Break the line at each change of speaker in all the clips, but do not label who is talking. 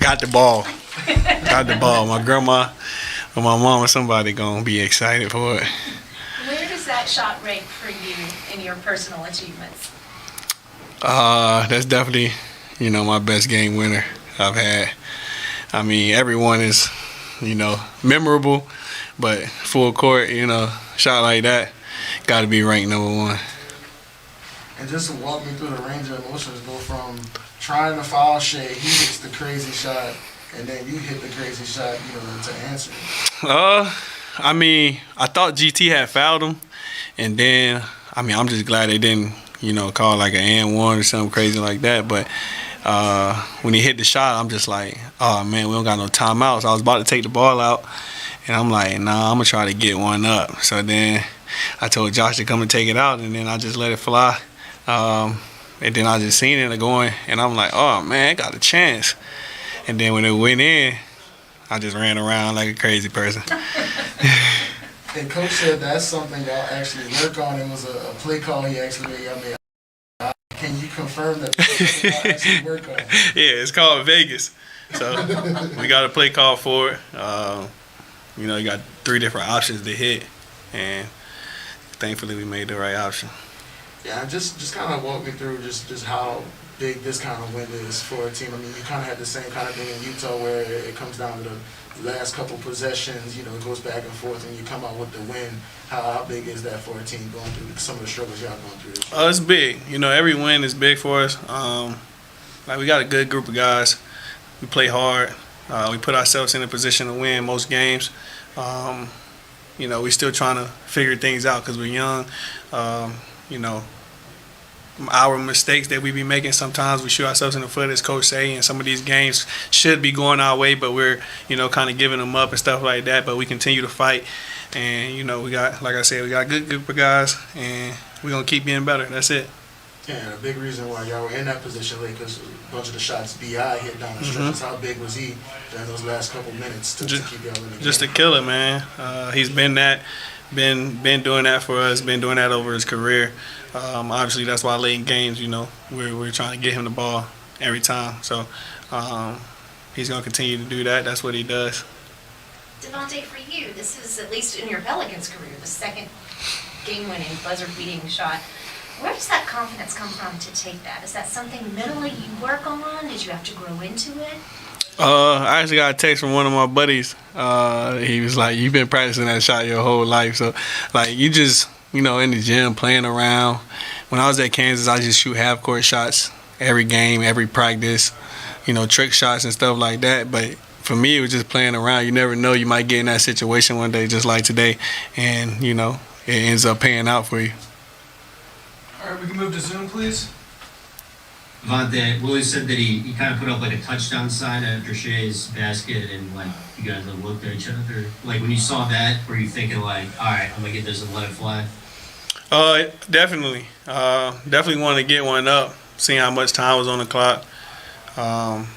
got the ball. Got the ball. My grandma or my mom or somebody gonna be excited for it.
Where does that shot rank for you in your personal achievements?
That's definitely, my best game winner I've had. I mean, everyone is, memorable, but full court, shot like that, got to be ranked number one.
And just to walk me through the range of emotions, go from trying to foul Shea, he hits the crazy shot, and then you hit the crazy shot, to answer.
I mean, I thought GT had fouled him, and then, I'm just glad they didn't, call like an and one or something crazy like that. But when he hit the shot, I'm just like, oh man, we don't got no timeouts. I was about to take the ball out, and I'm like, nah, I'm gonna try to get one up. So then I told Josh to come and take it out, and then I just let it fly. And then I just seen it going, and I'm like, oh man, I got a chance. And then when it went in, I just ran around like a crazy person.
And Coach said that's something y'all actually work on. It was a play call he actually made. Can you confirm that y'all actually work on?
Yeah, it's called Vegas. So we got a play call for it. You got 3 different options to hit, and thankfully we made the right option.
Yeah, just kind of walk me through just how big this kind of win is for a team. I mean, you kind of had the same kind of thing in Utah where it comes down to the last couple possessions, it goes back and forth, and you come out with the win. How big is that for a team going through some of the struggles y'all going through this year?
It's big. Every win is big for us. We got a good group of guys. We play hard. We put ourselves in a position to win most games. We still trying to figure things out because we're young. Our mistakes that we be making, sometimes we shoot ourselves in the foot, as Coach say, and some of these games should be going our way, but we're, kind of giving them up and stuff like that, but we continue to fight, and, we got, like I said, we got a good group of guys, and we're going to keep getting better. That's it.
Yeah, and a big reason why y'all were in that position late because a bunch of the shots B.I. hit down the stretch. How big was he during those last couple minutes to keep y'all in the game?
Just a killer, man. He's been doing that for us, been doing that over his career. Obviously, that's why late in games, we're trying to get him the ball every time. So he's going to continue to do that. That's what he does.
Devonte, for you, this is, at least in your Pelicans career, the second game-winning, buzzer-beating shot. Where does that confidence come from to take that? Is that something mentally you work on? Did you have to grow into it?
I actually got a text from one of my buddies. He was like, you've been practicing that shot your whole life. So, you just, in the gym playing around. When I was at Kansas, I just shoot half-court shots every game, every practice, trick shots and stuff like that. But for me, it was just playing around. You never know. You might get in that situation one day just like today, and, it ends up paying out for you.
All right, we can move to Zoom, please.
Devonte, Willie said that he kind of put up like a touchdown sign after Shea's basket, and you guys looked at each other. When you saw that, were you thinking all right, I'm gonna get this and let it fly?
Definitely. Definitely wanted to get one up, seeing how much time was on the clock, and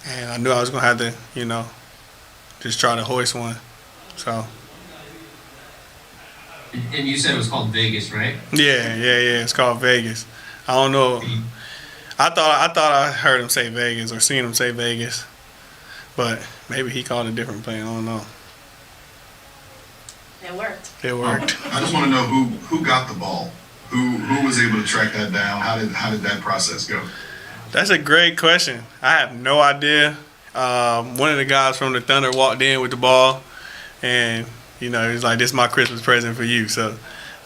I knew I was gonna have to, just try to hoist one. So.
And you said it was called Vegas, right?
Yeah. It's called Vegas. I don't know. I thought I heard him say Vegas or seen him say Vegas, but maybe he called a different play. I don't know.
It worked.
It worked.
I just want to know who got the ball, who was able to track that down. How did that process go?
That's a great question. I have no idea. One of the guys from the Thunder walked in with the ball, and he was like, "This is my Christmas present for you." So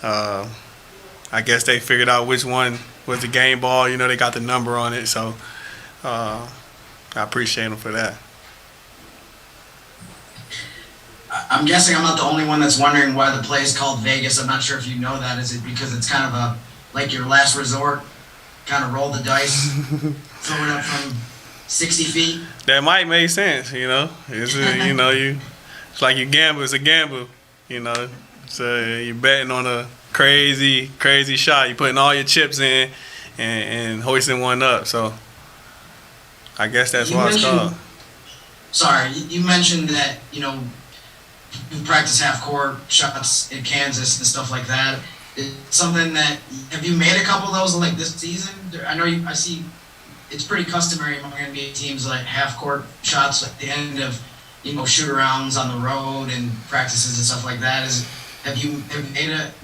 I guess they figured out which one was the game ball. They got the number on it. So I appreciate them for that.
I'm guessing I'm not the only one that's wondering why the play is called Vegas. I'm not sure if you know that. Is it because it's kind of like your last resort, kind of roll the dice, throw it up from 60 feet?
That might make sense, It's it's like you gamble. It's a gamble, So you're betting on a crazy shot. You're putting all your chips in and hoisting one up. So I guess that's why it's called.
Sorry, you mentioned that, you practice half-court shots in Kansas and stuff like that. It's something that, have you made a couple of those this season? I know I see it's pretty customary among NBA teams like half court shots at the end of shoot arounds on the road and practices and stuff like that. Have you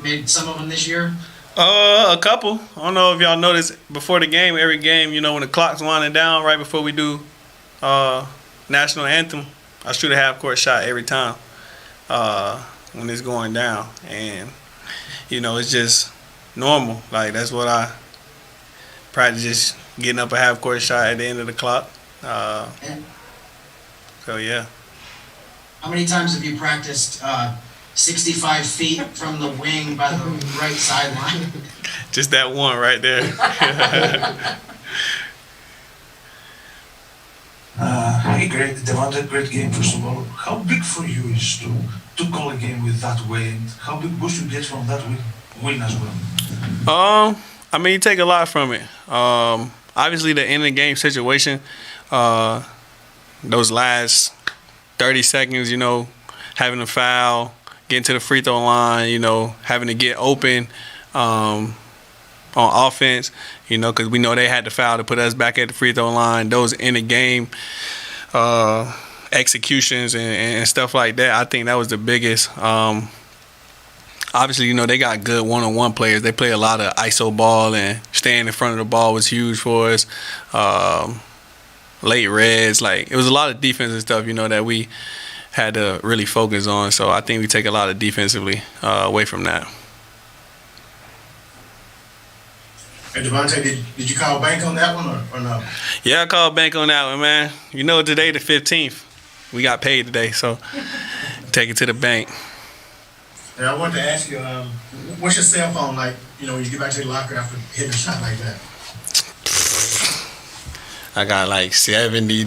made some of them this year?
A couple. I don't know if y'all noticed before the game, every game, when the clock's winding down, right before we do national anthem, I shoot a half court shot every time when it's going down, and it's just normal. Like that's what I practice, just getting up a half court shot at the end of the clock. So yeah.
How many times have you practiced 65 feet from the wing by the right sideline?
Just that one right there.
Hey, great, Devonte, great game first of all. How big for you is to call a game with that way, and how big boost you get from that win as well?
You take a lot from it. Obviously, the end of the game situation, those last 30 seconds, having a foul, getting to the free throw line, having to get open on offense, because we know they had the foul to put us back at the free throw line. Those in the game executions and stuff like that, I think that was the biggest. Obviously, they got good one-on-one players. They play a lot of ISO ball, and staying in front of the ball was huge for us. Late reds, it was a lot of defensive stuff, that we had to really focus on. So I think we take a lot of defensively away from that.
Hey, Devonte, did you call bank on that one or no?
Yeah, I called bank on that one, man. Today the 15th. We got paid today, so take it to the bank.
And I wanted to ask you, what's your cell phone like, when you get back to the locker after hitting a shot like that?
I got 70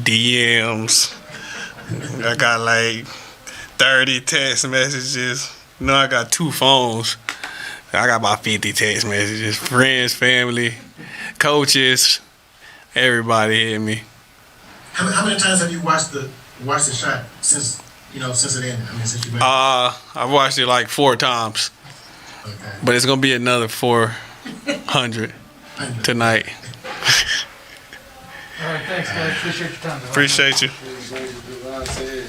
DMs. I got 30 text messages. I got 2 phones. I got about 50 text messages. Friends, family, coaches, everybody hit me.
How many times have you watched the shot since it ended? Since you
I've watched it 4 times.
Okay.
But it's gonna be another 400 tonight.
All right, thanks, guys. Appreciate your time.
Appreciate you.
Devonte.